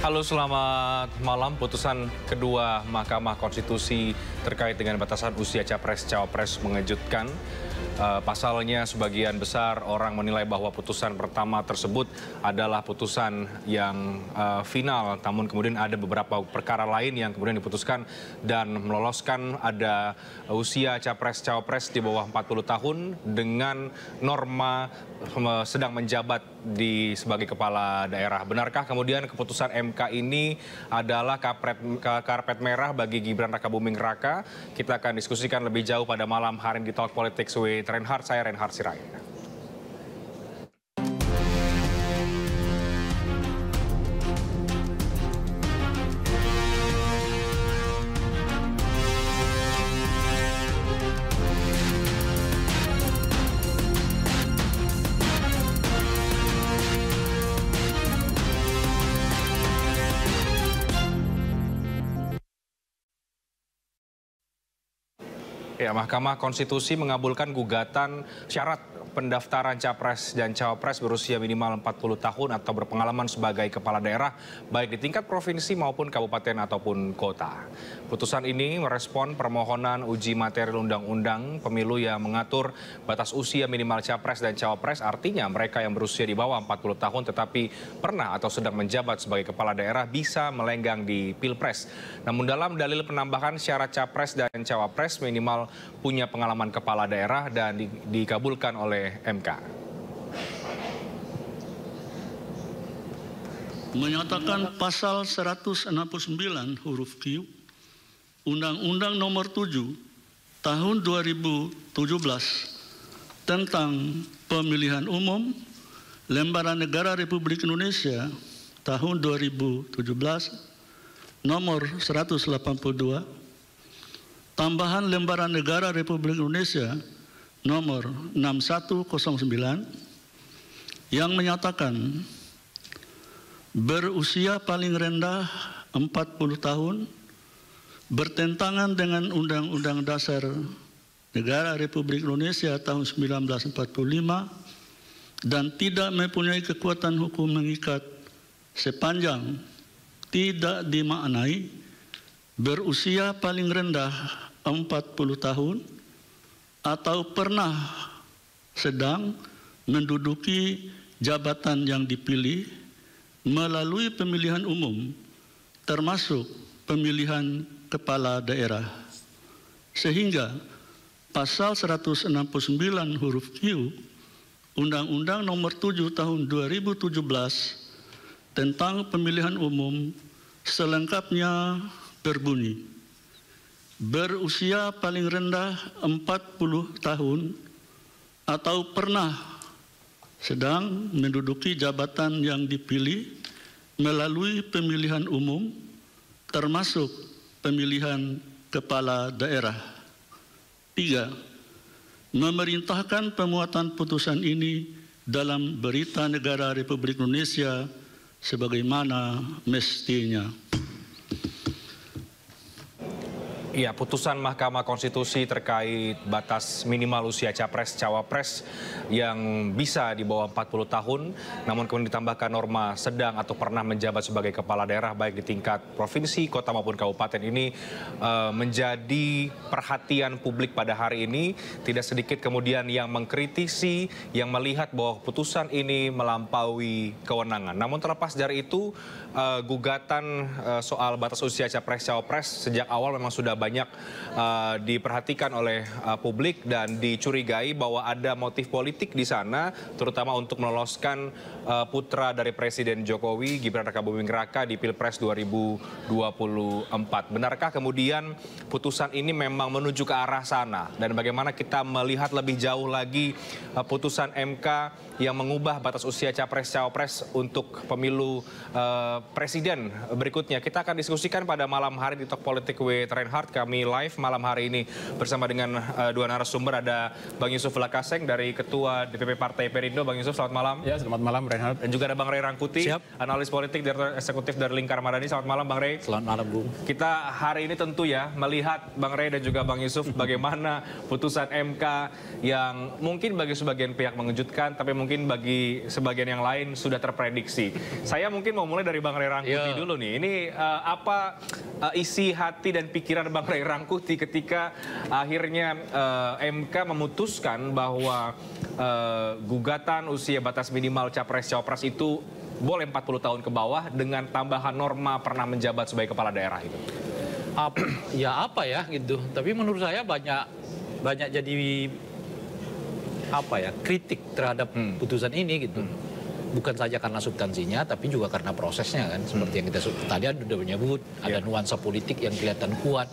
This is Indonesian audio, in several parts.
Halo, selamat malam. Putusan kedua Mahkamah Konstitusi terkait dengan batasan usia Capres-Cawapres mengejutkan. Pasalnya sebagian besar orang menilai bahwa putusan pertama tersebut adalah putusan yang final. Namun kemudian ada beberapa perkara lain yang kemudian diputuskan dan meloloskan ada usia Capres-Cawapres di bawah 40 tahun dengan norma sedang menjabat sebagai kepala daerah. Benarkah kemudian keputusan MK ini adalah karpet merah bagi Gibran Rakabuming Raka? Kita akan diskusikan lebih jauh pada malam hari di Talk Politics with Reinhard. Saya Reinhard Sirait. Ya, Mahkamah Konstitusi mengabulkan gugatan syarat pendaftaran Capres dan Cawapres berusia minimal 40 tahun atau berpengalaman sebagai kepala daerah baik di tingkat provinsi maupun kabupaten ataupun kota. Putusan ini merespon permohonan uji materi undang-undang pemilu yang mengatur batas usia minimal Capres dan Cawapres, artinya mereka yang berusia di bawah 40 tahun tetapi pernah atau sedang menjabat sebagai kepala daerah bisa melenggang di Pilpres. Namun dalam dalil penambahan syarat Capres dan Cawapres minimal punya pengalaman kepala daerah dan dikabulkan oleh MK. Menyatakan pasal 169 huruf Q Undang-Undang Nomor 7 Tahun 2017 tentang Pemilihan Umum Lembaran Negara Republik Indonesia tahun 2017 nomor 182 tambahan Lembaran Negara Republik Indonesia nomor 6109 yang menyatakan berusia paling rendah 40 tahun bertentangan dengan Undang-Undang Dasar Negara Republik Indonesia tahun 1945 dan tidak mempunyai kekuatan hukum mengikat sepanjang tidak dimaknai berusia paling rendah 40 tahun atau pernah sedang menduduki jabatan yang dipilih melalui pemilihan umum termasuk pemilihan kepala daerah. Sehingga pasal 169 huruf Q Undang-Undang Nomor 7 Tahun 2017 tentang pemilihan umum selengkapnya berbunyi berusia paling rendah 40 tahun atau pernah sedang menduduki jabatan yang dipilih melalui pemilihan umum termasuk pemilihan kepala daerah. 3. Memerintahkan pemuatan putusan ini dalam Berita Negara Republik Indonesia sebagaimana mestinya. Ya, putusan Mahkamah Konstitusi terkait batas minimal usia Capres-Cawapres yang bisa di bawah 40 tahun, namun kemudian ditambahkan norma sedang atau pernah menjabat sebagai kepala daerah baik di tingkat provinsi, kota maupun kabupaten ini menjadi perhatian publik pada hari ini. Tidak sedikit kemudian yang mengkritisi, yang melihat bahwa putusan ini melampaui kewenangan. Namun terlepas dari itu, gugatan soal batas usia Capres-Cawapres sejak awal memang sudah banyak diperhatikan oleh publik dan dicurigai bahwa ada motif politik di sana, terutama untuk meloloskan putra dari Presiden Jokowi, Gibran Rakabuming Raka di Pilpres 2024. Benarkah kemudian putusan ini memang menuju ke arah sana? Dan bagaimana kita melihat lebih jauh lagi putusan MK yang mengubah batas usia Capres-Cawapres untuk pemilu presiden berikutnya? Kita akan diskusikan pada malam hari di Talk Politik with Reinhard. kami live malam hari ini bersama dengan dua narasumber. Ada Bang Yusuf Lakaseng dari Ketua DPP Partai Perindo. Bang Yusuf, selamat malam. Ya, selamat malam Reinhardt. Dan juga ada Bang Ray Rangkuti, analis politik Direktur Eksekutif dari Lingkar Madani. Selamat malam Bang Ray. Selamat malam Bung. Kita hari ini tentu ya melihat Bang Ray dan juga Bang Yusuf bagaimana putusan MK yang mungkin bagi sebagian pihak mengejutkan, tapi mungkin bagi sebagian yang lain sudah terprediksi. Saya mungkin mau mulai dari Bang Ray Rangkuti dulu nih. Ini apa isi hati dan pikiran Bang Ray Rangkuti ketika akhirnya MK memutuskan bahwa gugatan usia batas minimal capres-cawapres itu boleh 40 tahun ke bawah dengan tambahan norma pernah menjabat sebagai kepala daerah itu? Apa ya gitu. Tapi menurut saya banyak jadi kritik terhadap putusan ini gitu. Bukan saja karena substansinya, tapi juga karena prosesnya kan. Seperti yang kita tadi sudah menyebut, ada nuansa politik yang kelihatan kuat.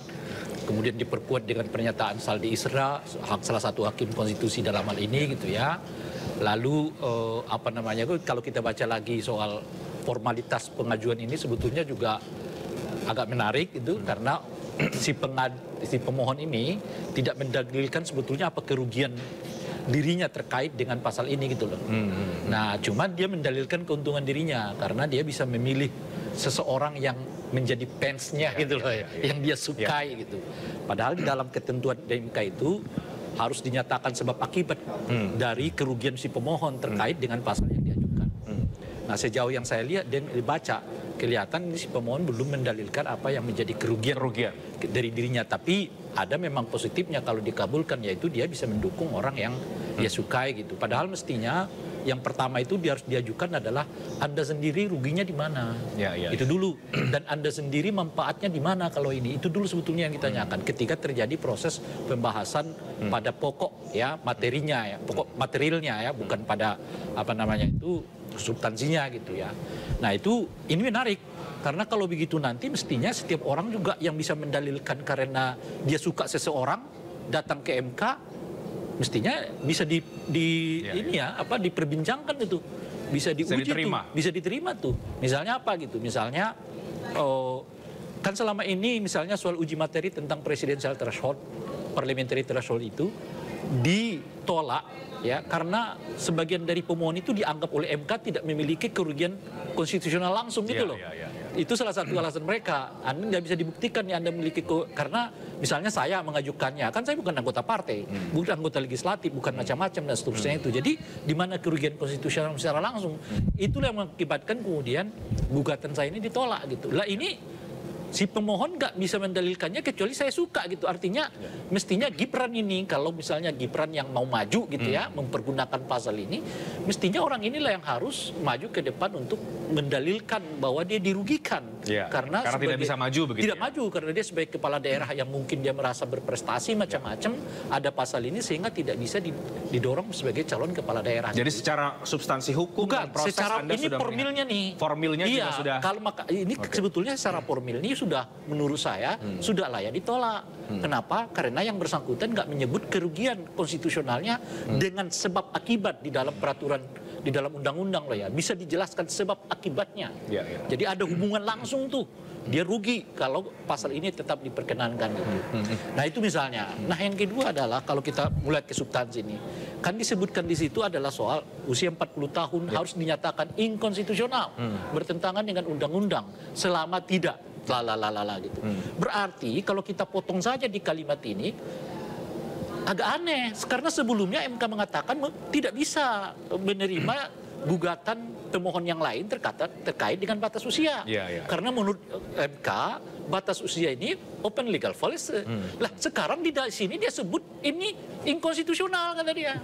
Kemudian diperkuat dengan pernyataan Saldi Isra, salah satu hakim konstitusi dalam hal ini gitu ya. Lalu kalau kita baca lagi soal formalitas pengajuan ini sebetulnya juga agak menarik gitu karena si pemohon ini tidak mendalilkan sebetulnya apa kerugian dirinya terkait dengan pasal ini gitu loh. Nah, cuman dia mendalilkan keuntungan dirinya karena dia bisa memilih seseorang yang menjadi fansnya gitu loh, yang dia sukai gitu. Padahal di dalam ketentuan DMK itu harus dinyatakan sebab akibat dari kerugian si pemohon terkait dengan pasal yang diajukan. Nah, sejauh yang saya lihat dan dibaca, kelihatan si pemohon belum mendalilkan apa yang menjadi kerugian dari dirinya. Tapi ada memang positifnya kalau dikabulkan, yaitu dia bisa mendukung orang yang dia sukai gitu. Padahal mestinya yang pertama itu dia harus diajukan adalah Anda sendiri ruginya di mana. Itu dulu. Dan Anda sendiri manfaatnya di mana kalau ini. Itu dulu sebetulnya yang ditanyakan ketika terjadi proses pembahasan pada pokok ya materinya ya, pokok materialnya ya, bukan pada substansinya gitu ya. Nah, ini menarik. Karena kalau begitu nanti mestinya setiap orang juga yang bisa mendalilkan karena dia suka seseorang datang ke MK mestinya bisa diperbincangkan itu, bisa diuji bisa diterima tuh. Misalnya apa gitu? Misalnya kan selama ini misalnya soal uji materi tentang presidential threshold, parliamentary threshold itu ditolak ya karena sebagian dari pemohon itu dianggap oleh MK tidak memiliki kerugian konstitusional langsung gitu loh. Itu salah satu alasan mereka. Anda nggak bisa dibuktikan ya Anda memiliki karena misalnya saya mengajukannya, kan saya bukan anggota partai, bukan anggota legislatif, bukan macam-macam dan seterusnya itu. Jadi di mana kerugian konstitusional secara langsung, itulah yang mengakibatkan kemudian gugatan saya ini ditolak gitu. Lah ini si pemohon nggak bisa mendalilkannya kecuali saya suka gitu. Artinya mestinya Gibran ini, kalau misalnya Gibran yang mau maju gitu ya, mempergunakan pasal ini, mestinya orang inilah yang harus maju ke depan untuk mendalilkan bahwa dia dirugikan. Karena tidak bisa maju begitu. Tidak maju karena dia sebagai kepala daerah yang mungkin dia merasa berprestasi macam-macam, ada pasal ini sehingga tidak bisa didorong sebagai calon kepala daerah. Jadi secara substansi hukum dan proses secara Anda ini sudah formilnya nih. Formilnya juga sudah. Kalau ini sebetulnya secara formil ini sudah menurut saya sudah layak ditolak. Kenapa? Karena yang bersangkutan nggak menyebut kerugian konstitusionalnya dengan sebab akibat di dalam peraturan, di dalam undang-undang loh ya. Bisa dijelaskan sebab akibatnya. Jadi ada hubungan langsung tuh. Dia rugi kalau pasal ini tetap diperkenankan gitu. Nah, itu misalnya. Nah, yang kedua adalah kalau kita mulai ke substansi ini, kan disebutkan di situ adalah soal usia 40 tahun harus dinyatakan inkonstitusional, bertentangan dengan undang-undang selama tidak gitu. Berarti kalau kita potong saja di kalimat ini agak aneh karena sebelumnya MK mengatakan tidak bisa menerima gugatan pemohon yang lain terkait dengan batas usia. Karena menurut MK batas usia ini open legal policy. Lah sekarang di sini dia sebut ini inkonstitusional kata dia.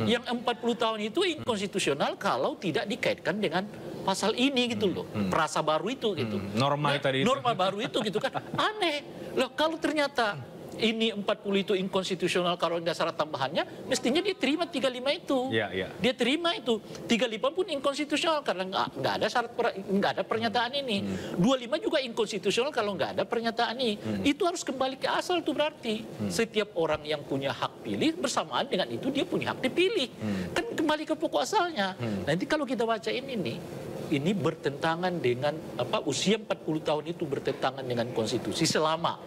Yang 40 tahun itu inkonstitusional kalau tidak dikaitkan dengan pasal ini gitu loh. Perasa baru itu gitu. Norma tadi itu. Norma baru itu gitu kan. Aneh. Loh kalau ternyata ini 40 itu inkonstitusional kalau ada syarat tambahannya, mestinya dia terima 35 itu. Dia terima itu. 35 pun inkonstitusional karena nggak ada syarat, nggak ada pernyataan ini. 25 juga inkonstitusional kalau nggak ada pernyataan ini. Itu harus kembali ke asal tuh berarti. Setiap orang yang punya hak pilih bersamaan dengan itu dia punya hak dipilih. Kan kembali ke pokok asalnya. Nanti kalau kita baca ini nih, ini bertentangan dengan usia 40 tahun itu bertentangan dengan konstitusi selama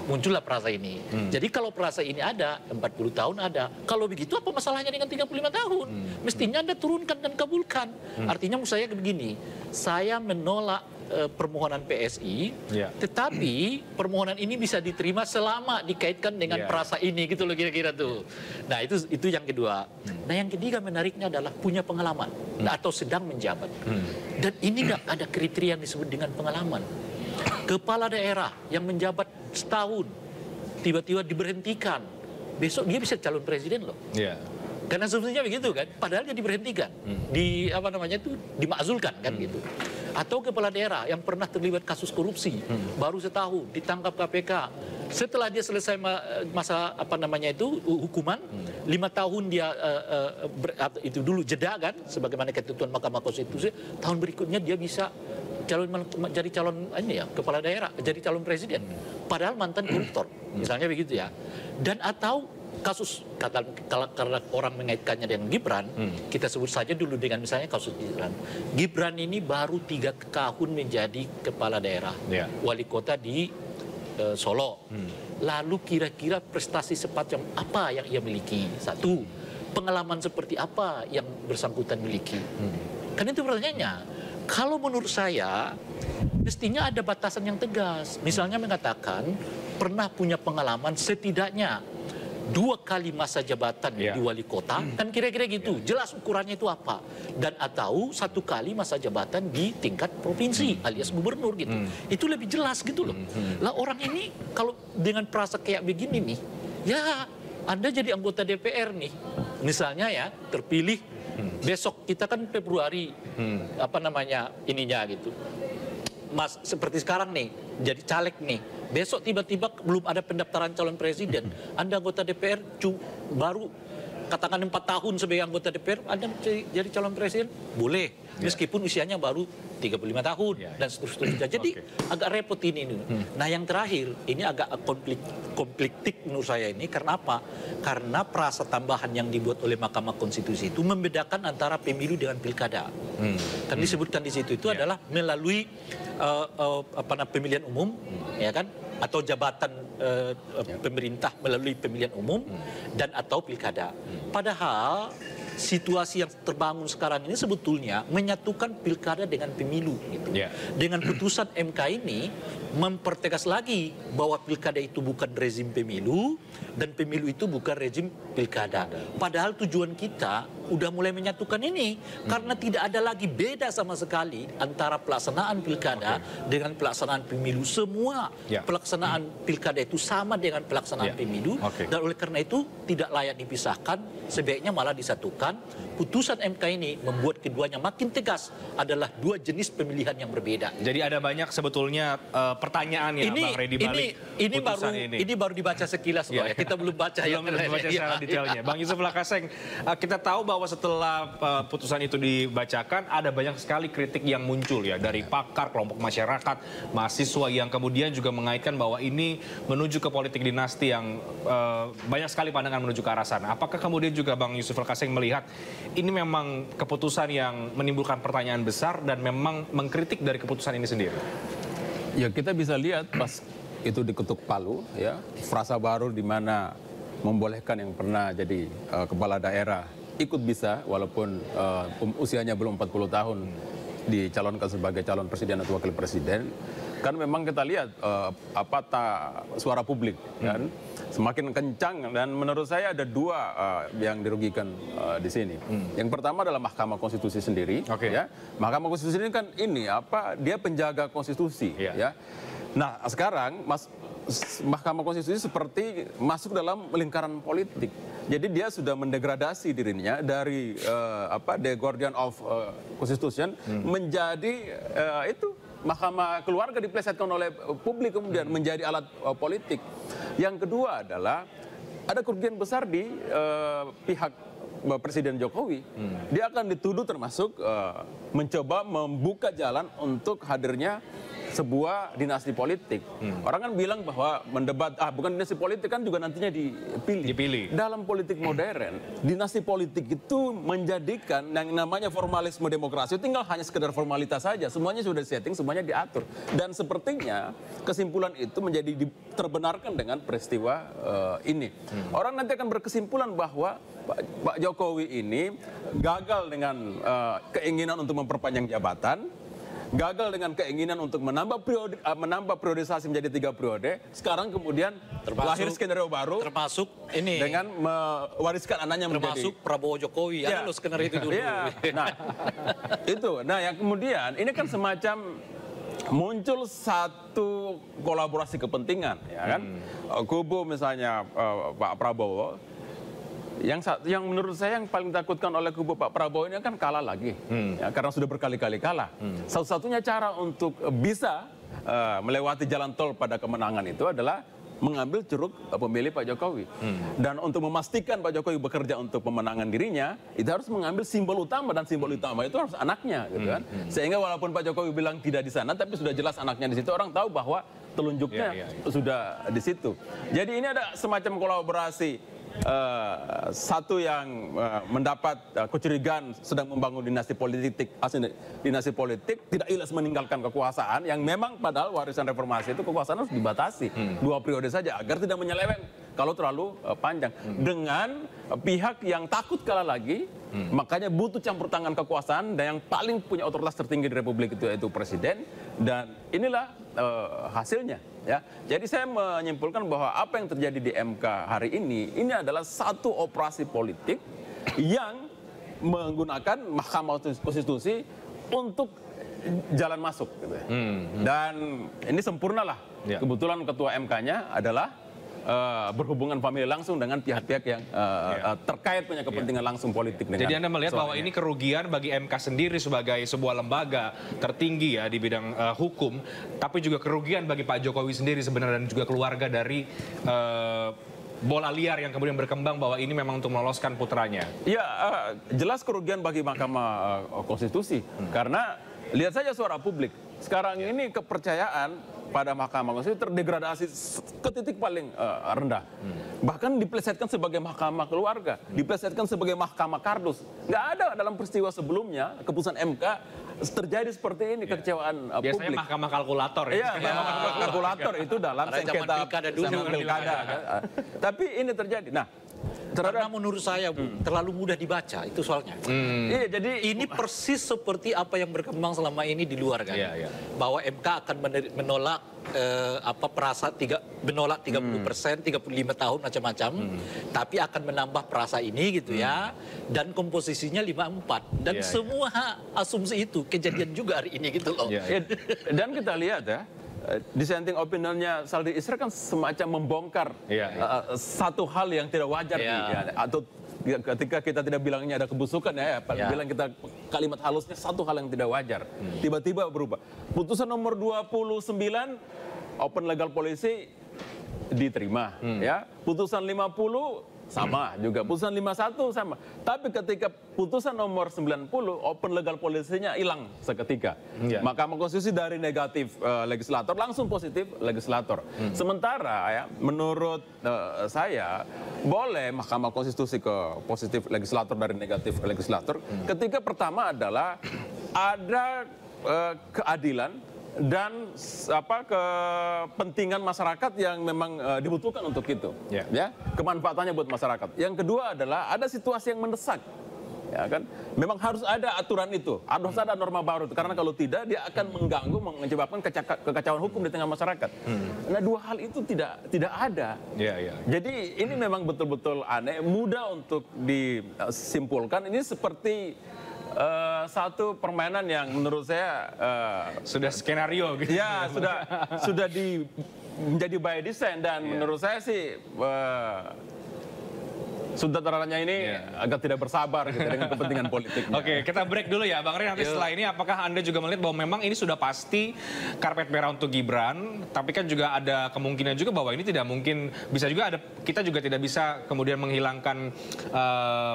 muncullah perasa ini. Jadi kalau perasa ini ada, 40 tahun ada. Kalau begitu apa masalahnya dengan 35 tahun? Mestinya Anda turunkan dan kabulkan. Artinya menurut saya begini, saya menolak permohonan PSI, tetapi permohonan ini bisa diterima selama dikaitkan dengan perasa ini gitu loh kira-kira tuh. Nah itu yang kedua. Nah yang ketiga menariknya adalah punya pengalaman atau sedang menjabat. Dan ini ada kriteria yang disebut dengan pengalaman. Kepala daerah yang menjabat setahun tiba-tiba diberhentikan, besok dia bisa calon presiden loh. Karena sebetulnya begitu kan, padahal dia diberhentikan, dimakzulkan kan gitu. Atau kepala daerah yang pernah terlibat kasus korupsi, baru setahun ditangkap KPK. Setelah dia selesai masa hukuman, 5 tahun dia itu dulu jeda kan, sebagaimana ketentuan Mahkamah Konstitusi. Tahun berikutnya dia bisa jadi calon kepala daerah, jadi calon presiden. Padahal mantan koruptor, misalnya begitu ya. Dan atau kasus karena orang mengaitkannya dengan Gibran, kita sebut saja dulu dengan misalnya kasus Gibran. Gibran ini baru 3 tahun menjadi kepala daerah, wali kota di Solo. Lalu kira-kira prestasi semacam apa yang ia miliki? Satu, pengalaman seperti apa yang bersangkutan miliki? Kan itu pertanyaannya. Kalau menurut saya, mestinya ada batasan yang tegas. Misalnya mengatakan pernah punya pengalaman setidaknya 2 kali masa jabatan di wali kota, kan kira-kira gitu. Jelas ukurannya itu apa. Dan atau 1 kali masa jabatan di tingkat provinsi alias gubernur gitu. Itu lebih jelas gitu loh. Lah orang ini kalau dengan perasa kayak begini nih, ya Anda jadi anggota DPR nih. Misalnya ya, terpilih besok kita kan Februari gitu. Mas seperti sekarang nih, jadi caleg nih. Besok tiba-tiba belum ada pendaftaran calon presiden. Anda anggota DPR baru katakan 4 tahun sebagai anggota DPR, Anda jadi calon presiden? Boleh. Meskipun usianya baru 35 tahun dan seterusnya. Jadi agak repot ini. Nah yang terakhir, ini agak konfliktik menurut saya ini. Karena apa? Karena perasa tambahan yang dibuat oleh Mahkamah Konstitusi itu membedakan antara pemilu dengan pilkada. Kan disebutkan di situ itu adalah melalui pemilihan umum, ya kan? Atau jabatan pemerintah melalui pemilihan umum dan atau pilkada. Padahal situasi yang terbangun sekarang ini sebetulnya menyatukan pilkada dengan pemilu gitu. Dengan putusan MK ini mempertegas lagi bahwa pilkada itu bukan rezim pemilu dan pemilu itu bukan rezim pilkada. Padahal tujuan kita udah mulai menyatukan ini karena tidak ada lagi beda sama sekali antara pelaksanaan pilkada dengan pelaksanaan pemilu. Semua pelaksanaan pilkada itu sama dengan pelaksanaan pemilu dan oleh karena itu tidak layak dipisahkan, sebaiknya malah disatukan. Putusan MK ini membuat keduanya makin tegas adalah 2 jenis pemilihan yang berbeda. Jadi ada banyak sebetulnya pertanyaan ya Bang Rey di balik putusan ini. Ini baru dibaca sekilas loh ya. Kita belum baca belum dibaca secara detailnya. Bang Yusuf Lakaseng, kita tahu bahwa setelah putusan itu dibacakan ada banyak sekali kritik yang muncul ya dari pakar, kelompok masyarakat, mahasiswa yang kemudian juga mengaitkan bahwa ini menuju ke politik dinasti yang banyak sekali pandangan menuju ke arah sana. Apakah kemudian juga Bang Yusuf Lakaseng melihat ini memang keputusan yang menimbulkan pertanyaan besar dan memang mengkritik dari keputusan ini sendiri? Ya kita bisa lihat pas itu diketuk palu ya, frasa baru di mana membolehkan yang pernah jadi kepala daerah ikut bisa walaupun usianya belum 40 tahun dicalonkan sebagai calon presiden atau wakil presiden. Kan memang kita lihat suara publik kan semakin kencang dan menurut saya ada 2 yang dirugikan di sini. Yang pertama adalah Mahkamah Konstitusi sendiri. Ya. Mahkamah Konstitusi ini kan dia penjaga konstitusi. Ya. Nah sekarang Mahkamah Konstitusi seperti masuk dalam lingkaran politik. Jadi dia sudah mendegradasi dirinya dari the guardian of constitution menjadi Mahkamah Keluarga diplesetkan oleh publik kemudian menjadi alat politik. Yang kedua adalah ada kerugian besar di pihak Presiden Jokowi. Dia akan dituduh termasuk mencoba membuka jalan untuk hadirnya sebuah dinasti politik. Orang kan bilang bahwa mendebat, bukan dinasti politik kan juga nantinya dipilih. Dalam politik modern, dinasti politik itu menjadikan yang namanya formalisme demokrasi tinggal hanya sekedar formalitas saja. Semuanya sudah disetting, semuanya diatur. Dan sepertinya kesimpulan itu menjadi terbenarkan dengan peristiwa ini. Orang nanti akan berkesimpulan bahwa Pak Jokowi ini gagal dengan keinginan untuk memperpanjang jabatan, gagal dengan keinginan untuk menambah periodisasi menjadi 3 periode. Sekarang kemudian lahir skenario baru, termasuk ini dengan mewariskan anaknya termasuk Prabowo Jokowi. Ada loh skenario itu dulu. Nah, itu. Nah, yang kemudian ini kan semacam muncul satu kolaborasi kepentingan, ya kan? Kubu misalnya Pak Prabowo. Yang menurut saya yang paling ditakutkan oleh kubu Pak Prabowo ini kan kalah lagi, ya, karena sudah berkali-kali kalah. Satu-satunya cara untuk bisa melewati jalan tol pada kemenangan itu adalah mengambil ceruk pemilih Pak Jokowi. Dan untuk memastikan Pak Jokowi bekerja untuk pemenangan dirinya, itu harus mengambil simbol utama, dan simbol utama itu harus anaknya, gitu kan. Sehingga walaupun Pak Jokowi bilang tidak di sana, tapi sudah jelas anaknya di situ, orang tahu bahwa telunjuknya sudah di situ. Jadi ini ada semacam kolaborasi. Satu yang mendapat kecurigaan sedang membangun dinasti politik tidak ilas meninggalkan kekuasaan yang memang padahal warisan reformasi itu kekuasaan harus dibatasi 2 periode saja agar tidak menyeleweng kalau terlalu panjang, dengan pihak yang takut kalah lagi. Makanya butuh campur tangan kekuasaan, dan yang paling punya otoritas tertinggi di Republik itu yaitu Presiden, dan inilah hasilnya. Ya, jadi saya menyimpulkan bahwa apa yang terjadi di MK hari ini adalah satu operasi politik yang menggunakan Mahkamah Konstitusi untuk jalan masuk, gitu ya. Dan ini sempurnalah. Kebetulan ketua MK-nya adalah berhubungan famili langsung dengan pihak-pihak yang terkait punya kepentingan langsung politik. Jadi Anda melihat bahwa ini kerugian bagi MK sendiri sebagai sebuah lembaga tertinggi ya di bidang hukum, tapi juga kerugian bagi Pak Jokowi sendiri sebenarnya, dan juga keluarga dari bola liar yang kemudian berkembang bahwa ini memang untuk meloloskan putranya. Ya, jelas kerugian bagi Mahkamah Konstitusi, karena lihat saja suara publik. Sekarang ini kepercayaan pada Mahkamah Konstitusi terdegradasi ke titik paling rendah. Bahkan diplesetkan sebagai mahkamah keluarga, diplesetkan sebagai mahkamah kardus. Nggak ada dalam peristiwa sebelumnya keputusan MK terjadi seperti ini, kekecewaan publik. Biasanya mahkamah kalkulator ya. Mahkamah kalkulator itu dalam sengketa pilkada. Tapi ini terjadi. Nah, karena menurut saya, Bu, terlalu mudah dibaca itu soalnya. Iya, jadi ini persis seperti apa yang berkembang selama ini di luar kan. Bahwa MK akan menolak menolak 30%, 35 tahun macam-macam, tapi akan menambah perasa ini gitu ya. Dan komposisinya 54. Dan semua asumsi itu kejadian juga hari ini gitu loh. Dan kita lihat ya, dissenting opinionnya Saldi Isra kan semacam membongkar satu hal yang tidak wajar atau ketika kita tidak bilangnya ada kebusukan bilang kita kalimat halusnya satu hal yang tidak wajar tiba-tiba berubah. Putusan nomor 29 open legal policy diterima, ya. Putusan 50 sama juga, putusan 51 sama. Tapi ketika putusan nomor 90 open legal policy-nya hilang seketika. Mahkamah Konstitusi dari negatif legislator langsung positif legislator. Sementara ya menurut saya boleh Mahkamah Konstitusi ke positif legislator dari negatif legislator ketika pertama adalah ada keadilan dan kepentingan masyarakat yang memang dibutuhkan untuk itu, ya, kemanfaatannya buat masyarakat. Yang kedua adalah ada situasi yang mendesak, ya kan, memang harus ada aturan itu, harus ada norma baru itu, karena kalau tidak dia akan mengganggu, menyebabkan kekacauan hukum di tengah masyarakat. Nah, dua hal itu tidak ada. Jadi ini memang betul-betul aneh, mudah untuk disimpulkan. Ini seperti satu permainan yang menurut saya sudah skenario gitu. Ya, sudah menjadi by design, dan menurut saya sih Sutradaranya ini agak tidak bersabar gitu dengan kepentingan politiknya. Oke, kita break dulu ya Bang Rey. Nanti setelah ini apakah Anda juga melihat bahwa memang ini sudah pasti karpet merah untuk Gibran, tapi kan juga ada kemungkinan juga bahwa ini tidak mungkin, bisa juga ada, kita juga tidak bisa kemudian menghilangkan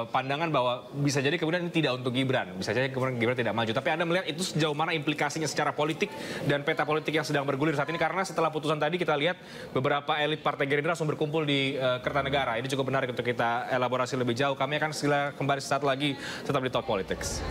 pandangan bahwa bisa jadi kemudian ini tidak untuk Gibran, bisa jadi kemudian Gibran tidak maju. Tapi Anda melihat itu sejauh mana implikasinya secara politik dan peta politik yang sedang bergulir saat ini, karena setelah putusan tadi kita lihat beberapa elit Partai Gerindra langsung berkumpul di Kertanegara. Ini cukup menarik untuk kita elaborasi lebih jauh. Kami akan segera kembali sesaat lagi, tetap di Talk Politics.